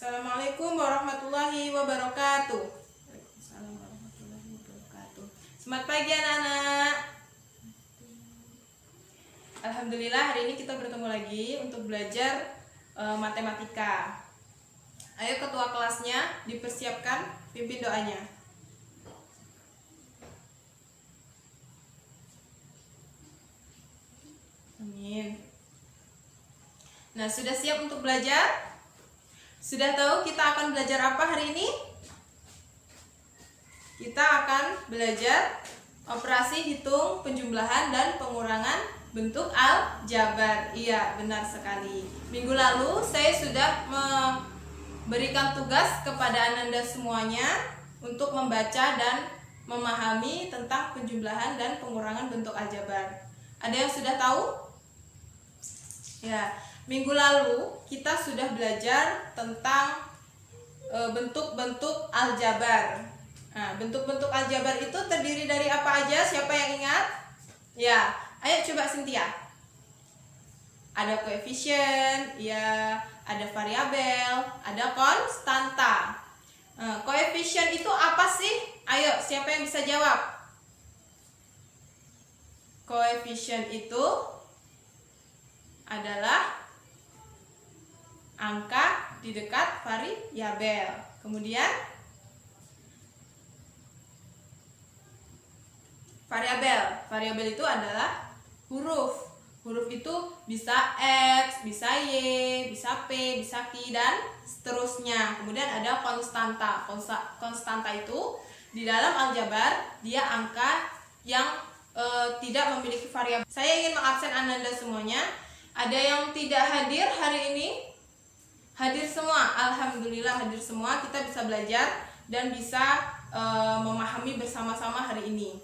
Assalamualaikum warahmatullahi wabarakatuh. Waalaikumsalam warahmatullahi wabarakatuh. Selamat pagi anak-anak. Alhamdulillah hari ini kita bertemu lagi untuk belajar matematika. Ayo ketua kelasnya dipersiapkan, pimpin doanya. Amin. Nah, sudah siap untuk belajar? Sudah tahu kita akan belajar apa hari ini? Kita akan belajar operasi hitung, penjumlahan, dan pengurangan bentuk aljabar. Iya, benar sekali. Minggu lalu saya sudah memberikan tugas kepada Ananda semuanya untuk membaca dan memahami tentang penjumlahan dan pengurangan bentuk aljabar. Ada yang sudah tahu? Ya. Minggu lalu kita sudah belajar tentang bentuk-bentuk aljabar. Nah, bentuk-bentuk aljabar itu terdiri dari apa aja? Siapa yang ingat? Ya, ayo coba Cynthia. Ada koefisien, ya, ada variabel, ada konstanta. Koefisien itu apa sih? Ayo, siapa yang bisa jawab? Koefisien itu adalah angka di dekat variabel. Kemudian variabel itu adalah huruf. Huruf itu bisa X, bisa Y, bisa P, bisa Q, dan seterusnya. Kemudian ada konstanta. Konstanta itu di dalam aljabar dia angka yang tidak memiliki variabel. Saya ingin mengabsen Ananda semuanya. Ada yang tidak hadir hari ini? Hadir semua, alhamdulillah hadir semua. Kita bisa belajar dan bisa memahami bersama-sama hari ini.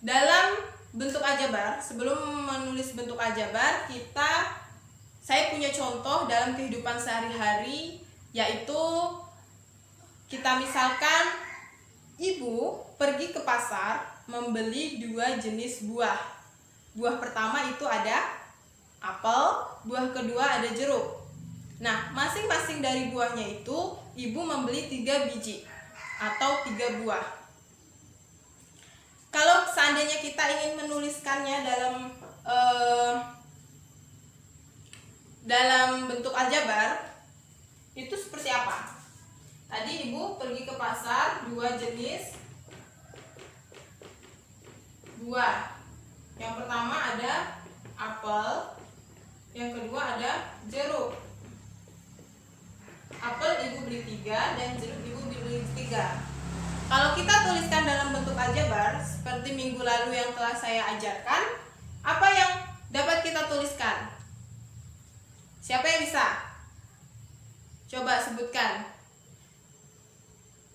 Dalam bentuk aljabar, sebelum menulis bentuk aljabar, saya punya contoh dalam kehidupan sehari-hari, yaitu kita misalkan ibu pergi ke pasar membeli 2 jenis buah. Buah pertama itu ada apel, buah kedua ada jeruk. Nah, masing-masing dari buahnya itu ibu membeli 3 biji atau 3 buah. Kalau seandainya kita ingin menuliskannya dalam bentuk aljabar, itu seperti apa? Tadi ibu pergi ke pasar 2 jenis buah. Yang pertama ada apel, yang kedua ada jeruk. Apel ibu beli 3 dan jeruk ibu beli 3. Kalau kita tuliskan dalam bentuk aljabar seperti minggu lalu yang telah saya ajarkan, apa yang dapat kita tuliskan? Siapa yang bisa? Coba sebutkan.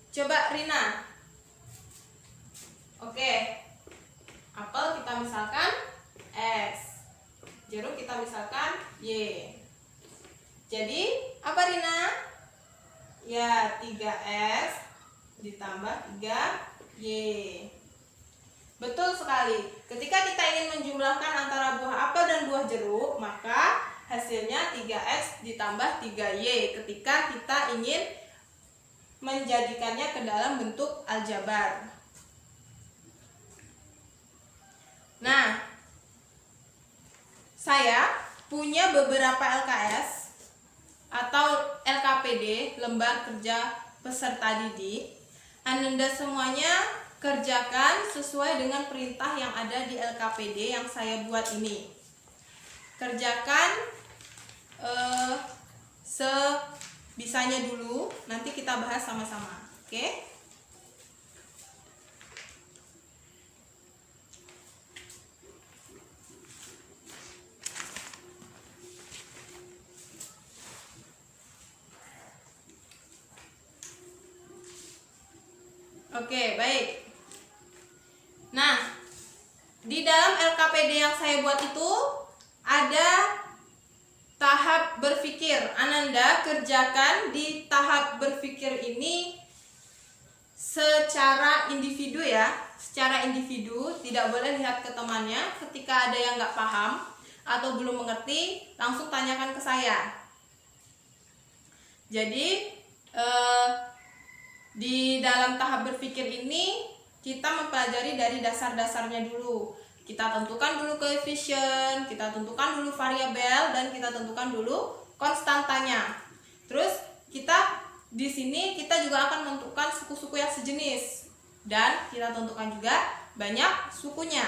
Coba Rina. Oke. Apel kita misalkan X, jeruk kita misalkan Y. Jadi apa Rina? Ya, 3X ditambah 3Y. Betul sekali. Ketika kita ingin menjumlahkan antara buah apel dan buah jeruk, maka hasilnya 3X ditambah 3Y ketika kita ingin menjadikannya ke dalam bentuk aljabar. Nah, saya punya beberapa LKS atau LKPD, lembar kerja peserta didik. Ananda semuanya kerjakan sesuai dengan perintah yang ada di LKPD yang saya buat ini. Kerjakan sebisanya dulu, nanti kita bahas sama-sama. Oke? Oke, baik. Nah, di dalam LKPD yang saya buat itu ada tahap berpikir. Ananda kerjakan di tahap berpikir ini secara individu ya. Secara individu, tidak boleh lihat ke temannya. Ketika ada yang nggak paham, atau belum mengerti, langsung tanyakan ke saya. Jadi di dalam tahap berpikir ini kita mempelajari dari dasar-dasarnya dulu. Kita tentukan dulu koefisien, kita tentukan dulu variabel, dan kita tentukan dulu konstantanya. Terus kita di sini kita juga akan menentukan suku-suku yang sejenis, dan kita tentukan juga banyak sukunya.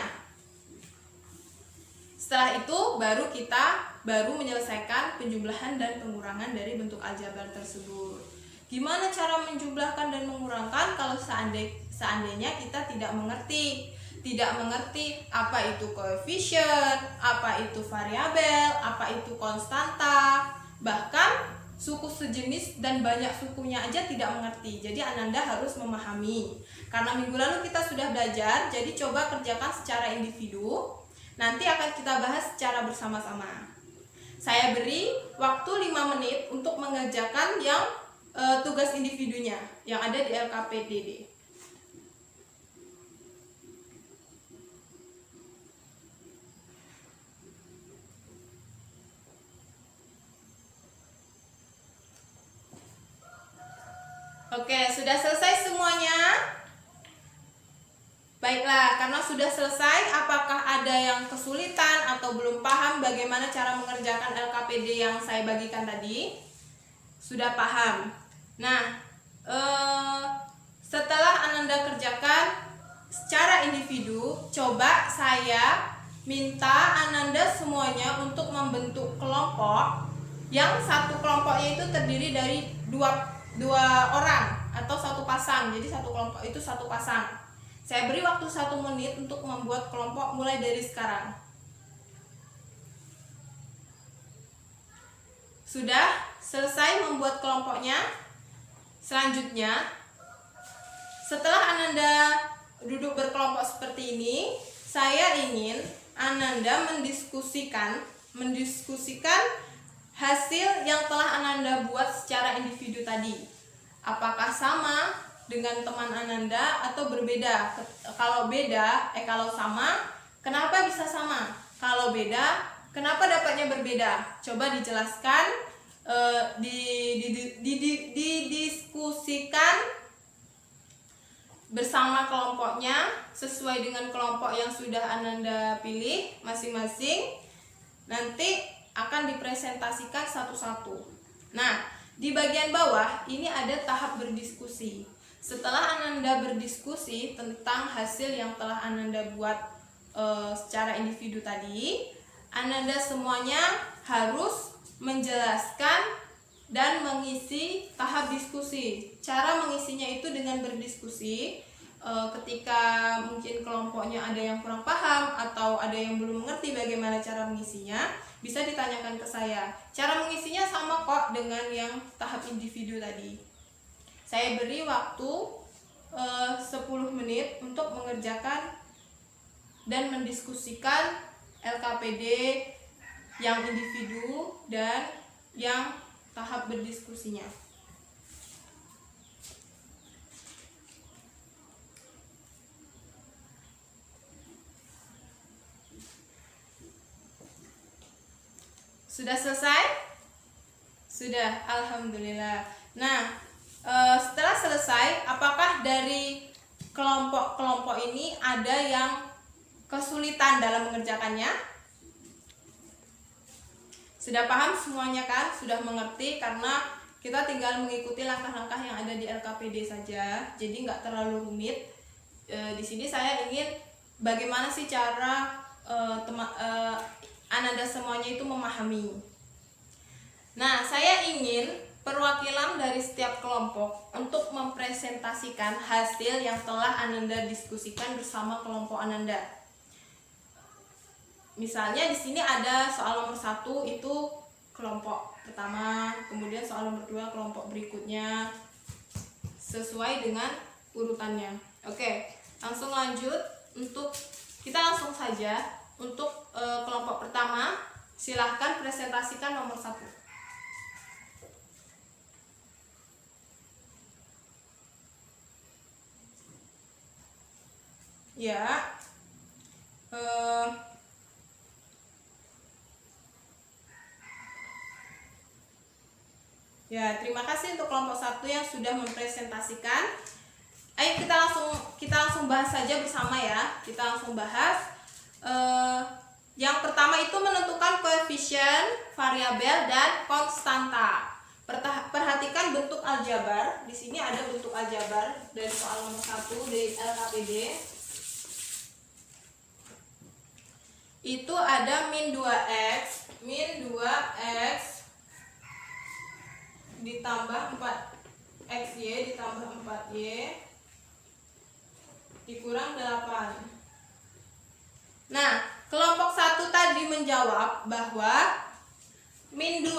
Setelah itu baru menyelesaikan penjumlahan dan pengurangan dari bentuk aljabar tersebut. Gimana cara menjumlahkan dan mengurangkan kalau seandainya kita tidak mengerti apa itu koefisien, apa itu variabel, apa itu konstanta, bahkan suku sejenis dan banyak sukunya aja tidak mengerti. Jadi Ananda harus memahami. Karena minggu lalu kita sudah belajar, jadi coba kerjakan secara individu. Nanti akan kita bahas secara bersama-sama. Saya beri waktu 5 menit untuk mengerjakan yang tugas individunya yang ada di LKPDD. Oke, sudah selesai semuanya? Baiklah, karena sudah selesai, apakah ada yang kesulitan atau belum paham bagaimana cara mengerjakan LKPD yang saya bagikan tadi? Sudah paham? Nah, setelah Ananda kerjakan secara individu, coba saya minta Ananda semuanya untuk membentuk kelompok yang satu kelompoknya itu terdiri dari dua orang atau satu pasang. Jadi satu kelompok itu satu pasang. Saya beri waktu 1 menit untuk membuat kelompok mulai dari sekarang. Sudah selesai membuat kelompoknya? Selanjutnya, setelah Ananda duduk berkelompok seperti ini, saya ingin Ananda mendiskusikan hasil yang telah Ananda buat secara individu tadi. Apakah sama dengan teman Ananda atau berbeda? Kalau sama, kenapa bisa sama? Kalau beda, kenapa dapatnya berbeda? Coba dijelaskan, didiskusikan bersama kelompoknya sesuai dengan kelompok yang sudah Ananda pilih masing-masing. Nanti akan dipresentasikan satu-satu. Nah, di bagian bawah ini ada tahap berdiskusi. Setelah Ananda berdiskusi tentang hasil yang telah Ananda buat secara individu tadi, Ananda semuanya harus menjelaskan dan mengisi tahap diskusi. Cara mengisinya itu dengan berdiskusi. Ketika mungkin kelompoknya ada yang kurang paham atau ada yang belum mengerti bagaimana cara mengisinya, bisa ditanyakan ke saya. Cara mengisinya sama kok dengan yang tahap individu tadi. Saya beri waktu 10 menit untuk mengerjakan dan mendiskusikan LKPD yang individu dan yang tahap berdiskusinya. Sudah selesai? Sudah, alhamdulillah. Nah, setelah selesai, apakah dari kelompok-kelompok ini ada yang kesulitan dalam mengerjakannya? Sudah paham semuanya kan? Sudah mengerti, karena kita tinggal mengikuti langkah-langkah yang ada di LKPD saja, jadi nggak terlalu rumit. Di sini saya ingin bagaimana sih cara Ananda semuanya itu memahami. Nah, saya ingin perwakilan dari setiap kelompok untuk mempresentasikan hasil yang telah Ananda diskusikan bersama kelompok Ananda. Misalnya di sini ada soal nomor 1 itu kelompok pertama, kemudian soal nomor 2 kelompok berikutnya, sesuai dengan urutannya. Oke, langsung lanjut. Kita langsung saja untuk kelompok pertama. Silahkan presentasikan nomor 1. Ya, Ya, terima kasih untuk kelompok 1 yang sudah mempresentasikan. Ayo kita langsung bahas saja bersama ya. Kita langsung bahas. Yang pertama itu menentukan koefisien, variabel, dan konstanta. Perhatikan bentuk aljabar. Di sini ada bentuk aljabar dari soal nomor 1 di LKPD. Itu ada min 2x ditambah 4xy ditambah 4y dikurang 8. Nah, kelompok 1 tadi menjawab bahwa min 2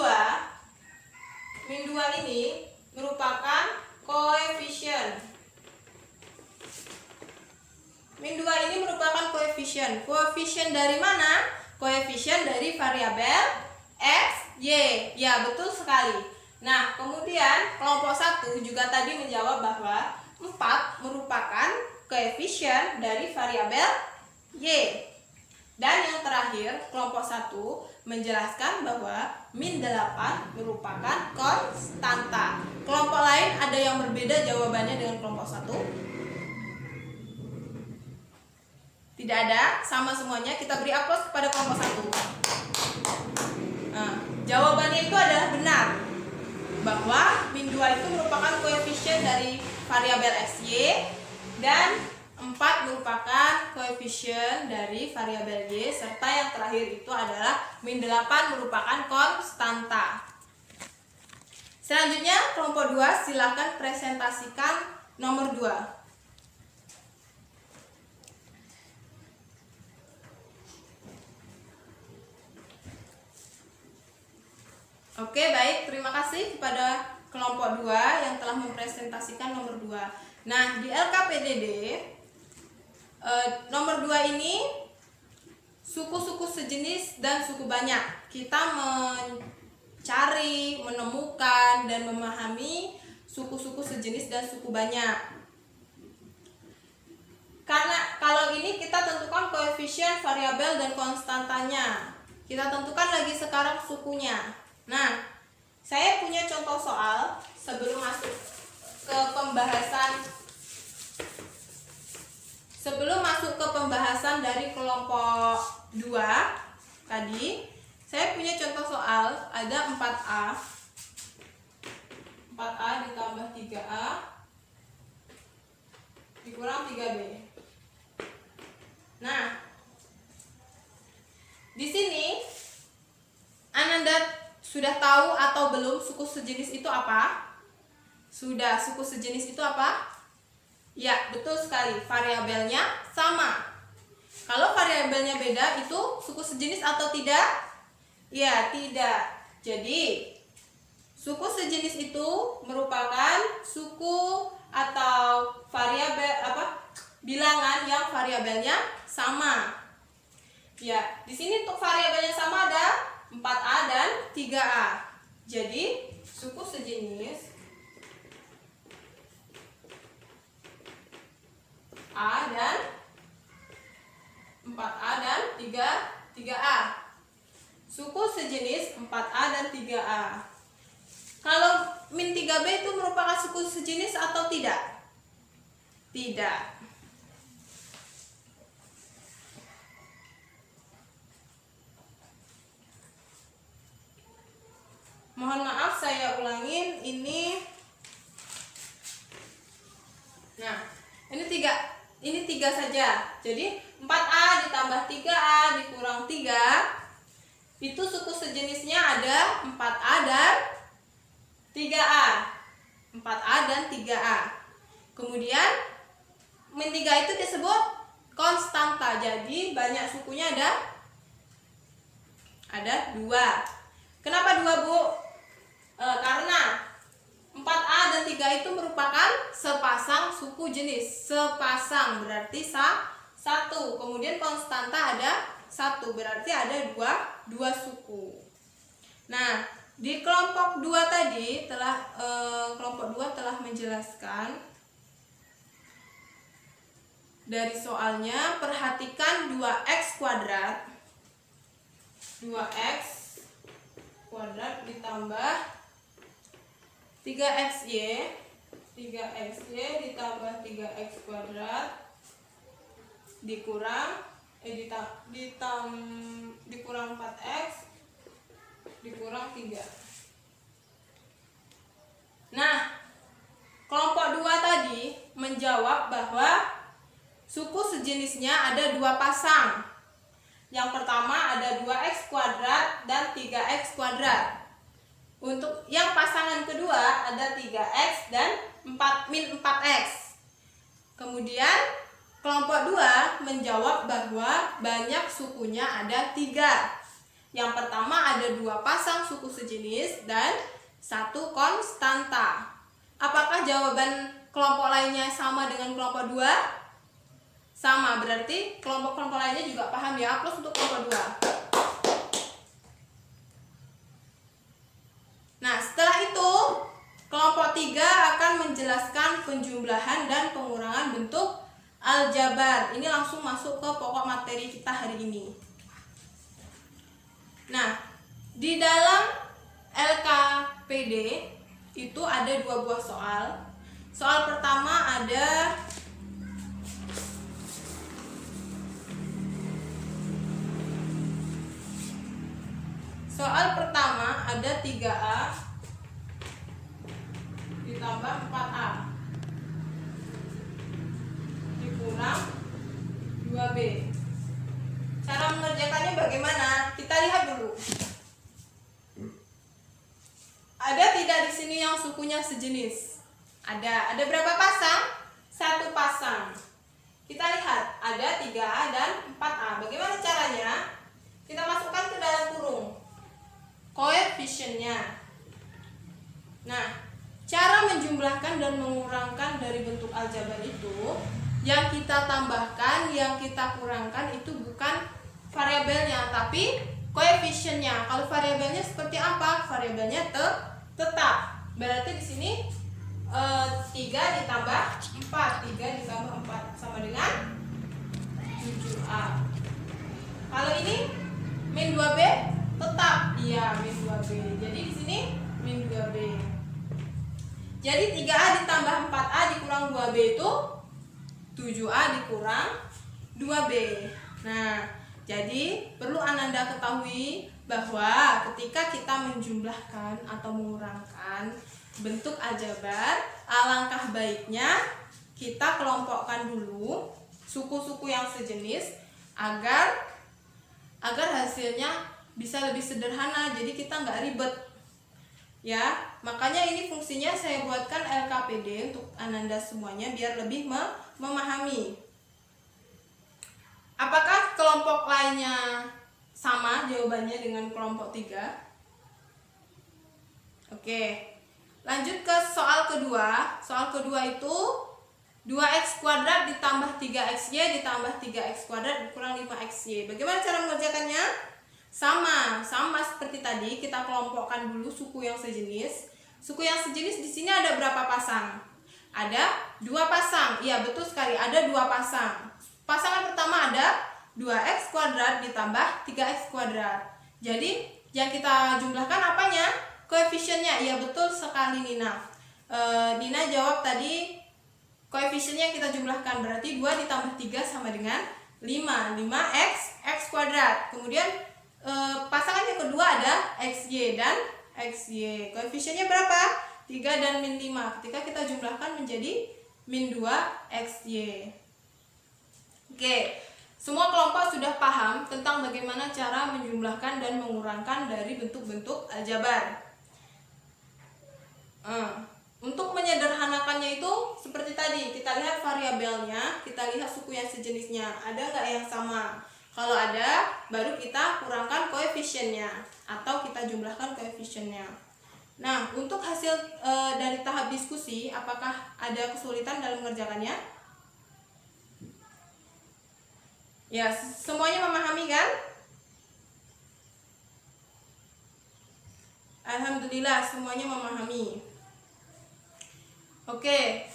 ini merupakan koefisien. Min 2 ini merupakan koefisien. Koefisien dari mana? Koefisien dari variabel x, y. Ya, betul sekali. Nah, kemudian kelompok 1 juga tadi menjawab bahwa 4 merupakan koefisien dari variabel y. Dan yang terakhir, kelompok 1 menjelaskan bahwa min 8 merupakan konstanta. Kelompok lain ada yang berbeda jawabannya dengan kelompok 1? Tidak ada, sama semuanya. Kita beri aplaus kepada kelompok 1. Nah, jawabannya itu adalah benar, bahwa min 2 itu merupakan koefisien dari variabel xy dan 4 merupakan koefisien dari variabel y, serta yang terakhir itu adalah min 8 merupakan konstanta. Selanjutnya kelompok 2, silakan presentasikan nomor 2. Oke, baik, terima kasih kepada kelompok 2 yang telah mempresentasikan nomor 2. Nah, di LKPDD nomor 2 ini suku-suku sejenis dan suku banyak. Kita mencari, menemukan, dan memahami suku-suku sejenis dan suku banyak. Karena kalau ini kita tentukan koefisien, variabel, dan konstantanya. Kita tentukan lagi sekarang sukunya. Nah, saya punya contoh soal sebelum masuk ke pembahasan dari kelompok 2 tadi. Saya punya contoh soal, ada 4A ditambah 3A dikurang 3B. Nah, di sini Ananda sudah tahu atau belum suku sejenis itu apa? Sudah, suku sejenis itu apa? Ya, betul sekali. Variabelnya sama. Kalau variabelnya beda, itu suku sejenis atau tidak? Ya, tidak. Jadi, suku sejenis itu merupakan suku atau variabel bilangan yang variabelnya sama. Ya, di sini untuk variabelnya sama ada 4A dan 3A. Jadi, suku sejenis A dan 4A dan 3A. Suku sejenis 4A dan 3A. Kalau min 3B itu merupakan suku sejenis atau tidak? Tidak. Mohon maaf, saya ulangin ini. Nah, ini 3 saja. Jadi 4A ditambah 3A dikurang 3, itu suku sejenisnya ada 4A dan 3A. 4A dan 3A. Kemudian min 3 itu disebut konstanta. Jadi banyak sukunya ada 2. Kenapa 2, Bu? Karena 4A dan 3 itu merupakan sepasang suku jenis. Sepasang berarti satu. Kemudian konstanta ada 1, berarti ada dua suku. Nah, di kelompok 2 tadi kelompok 2 telah menjelaskan dari soalnya. Perhatikan 2x kuadrat. 2x kuadrat ditambah 3xy ditambah 3x kuadrat dikurang 4x dikurang 3. Nah, kelompok 2 tadi menjawab bahwa suku sejenisnya ada 2 pasang. Yang pertama ada 2x kuadrat dan 3x kuadrat. Untuk yang pasangan kedua ada 3x dan min 4x. Kemudian kelompok 2 menjawab bahwa banyak sukunya ada 3. Yang pertama ada 2 pasang suku sejenis dan 1 konstanta. Apakah jawaban kelompok lainnya sama dengan kelompok 2? Sama, berarti kelompok-kelompok lainnya juga paham ya. Plus untuk kelompok 2. Nah, setelah itu kelompok 3 akan menjelaskan penjumlahan dan pengurangan bentuk aljabar. Ini langsung masuk ke pokok materi kita hari ini. Nah, di dalam LKPD itu ada 2 buah soal. Soal pertama ada Soal pertama ada 3A ditambah 4A dikurang 2B. Cara mengerjakannya bagaimana? Kita lihat dulu. Ada tidak di sini yang sukunya sejenis? Ada. Ada berapa pasang? 1 pasang. Kita lihat, ada 3A dan 4A. Bagaimana caranya? Kita masukkan ke dalam kurung koefisiennya. Nah, cara menjumlahkan dan mengurangkan dari bentuk aljabar itu, yang kita tambahkan, yang kita kurangkan itu bukan variabelnya, tapi koefisiennya. Kalau variabelnya seperti apa? Variabelnya tetap. Berarti di sini 3 ditambah 4. 3 ditambah 4 sama dengan 7A. Kalau ini min 2B tetap. Iya, min 2B. Jadi di sini min 2B. Jadi 3A ditambah 4A dikurang 2B itu 7A dikurang 2B. Nah, jadi perlu Ananda ketahui bahwa ketika kita menjumlahkan atau mengurangkan bentuk aljabar, alangkah baiknya kita kelompokkan dulu suku-suku yang sejenis agar hasilnya bisa lebih sederhana, jadi kita nggak ribet ya. Makanya ini fungsinya saya buatkan LKPD untuk Ananda semuanya biar lebih memahami. Apakah kelompok lainnya sama jawabannya dengan kelompok 3? Oke, lanjut ke soal kedua. Soal kedua itu 2x kuadrat ditambah 3xy ditambah 3x kuadrat dikurang 5xy. Bagaimana cara mengerjakannya? Sama seperti tadi, kita kelompokkan dulu suku yang sejenis. Suku yang sejenis di sini ada berapa pasang? Ada 2 pasang. Iya, betul sekali, ada 2 pasang. Pasangan pertama ada 2x kuadrat ditambah 3x kuadrat. Jadi yang kita jumlahkan apanya? Koefisiennya. Iya, betul sekali Nina. Nina jawab tadi koefisiennya yang kita jumlahkan, berarti 2 ditambah 3 sama dengan 5. 5x kuadrat. Kemudian pasangan yang kedua ada xy dan xy. Koefisiennya berapa? 3 dan min 5. Ketika kita jumlahkan menjadi min 2xy. Oke, semua kelompok sudah paham tentang bagaimana cara menjumlahkan dan mengurangkan dari bentuk-bentuk aljabar. Untuk menyederhanakannya itu seperti tadi, kita lihat variabelnya, kita lihat suku yang sejenisnya, ada nggak yang sama? Kalau ada, baru kita kurangkan koefisiennya atau kita jumlahkan koefisiennya. Nah, untuk hasil dari tahap diskusi, apakah ada kesulitan dalam mengerjakannya? Ya, semuanya memahami kan? Alhamdulillah, semuanya memahami. Oke,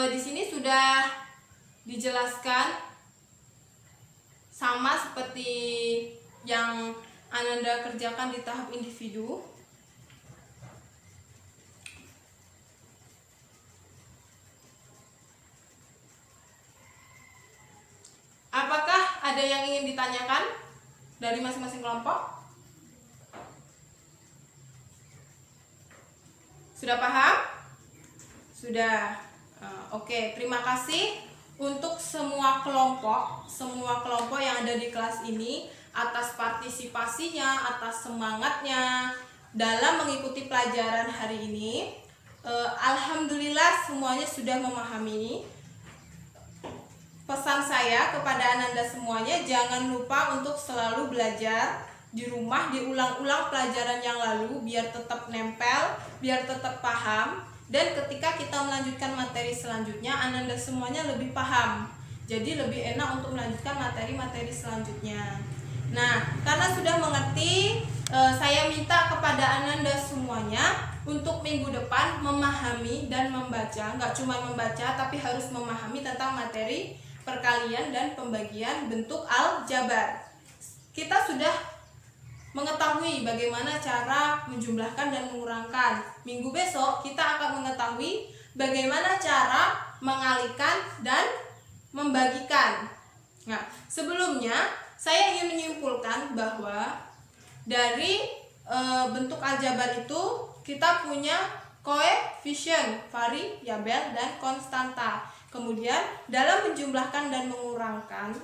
di sini sudah dijelaskan sama seperti yang Ananda kerjakan di tahap individu. ingin ditanyakan dari masing-masing kelompok? Sudah paham? Sudah. Oke, terima kasih untuk semua kelompok yang ada di kelas ini atas partisipasinya, atas semangatnya dalam mengikuti pelajaran hari ini. Alhamdulillah semuanya sudah memahami. Pesan saya kepada Ananda semuanya, jangan lupa untuk selalu belajar di rumah, diulang-ulang pelajaran yang lalu biar tetap nempel, biar tetap paham, dan ketika kita melanjutkan materi selanjutnya Ananda semuanya lebih paham. Jadi lebih enak untuk melanjutkan materi-materi selanjutnya. Nah, karena sudah mengerti, saya minta kepada Ananda semuanya untuk minggu depan memahami dan membaca. Nggak cuma membaca, tapi harus memahami tentang materi perkalian dan pembagian bentuk aljabar. Kita sudah mengetahui bagaimana cara menjumlahkan dan mengurangkan. Minggu besok kita akan mengetahui bagaimana cara mengalihkan dan membagikan. Nah, sebelumnya saya ingin menyimpulkan bahwa dari bentuk aljabar itu kita punya koefisien, variabel, dan konstanta. Kemudian dalam menjumlahkan dan mengurangkan,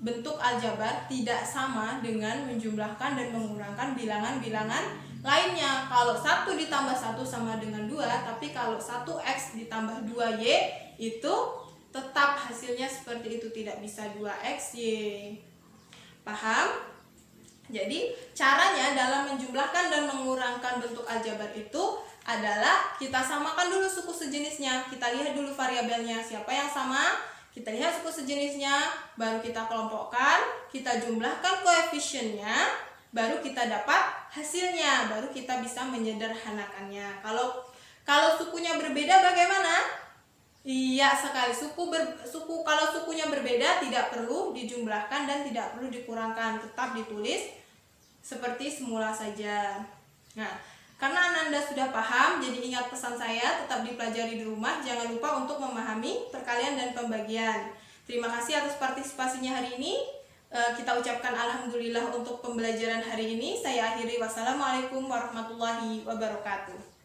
bentuk aljabar tidak sama dengan menjumlahkan dan mengurangkan bilangan-bilangan lainnya. Kalau 1 ditambah 1 sama dengan 2, tapi kalau 1x ditambah 2y itu tetap hasilnya seperti itu, tidak bisa 2xy. Paham? Jadi caranya dalam menjumlahkan dan mengurangkan bentuk aljabar itu adalah kita samakan dulu suku sejenisnya. Kita lihat dulu variabelnya siapa yang sama, kita lihat suku sejenisnya, baru kita kelompokkan, kita jumlahkan koefisiennya, baru kita dapat hasilnya, baru kita bisa menyederhanakannya. Kalau sukunya berbeda bagaimana? Iya sekali, kalau sukunya berbeda tidak perlu dijumlahkan dan tidak perlu dikurangkan, tetap ditulis seperti semula saja. Nah, karena Ananda sudah paham, jadi ingat pesan saya, tetap dipelajari di rumah, jangan lupa untuk memahami perkalian dan pembagian. Terima kasih atas partisipasinya hari ini. Kita ucapkan alhamdulillah untuk pembelajaran hari ini. Saya akhiri, wassalamualaikum warahmatullahi wabarakatuh.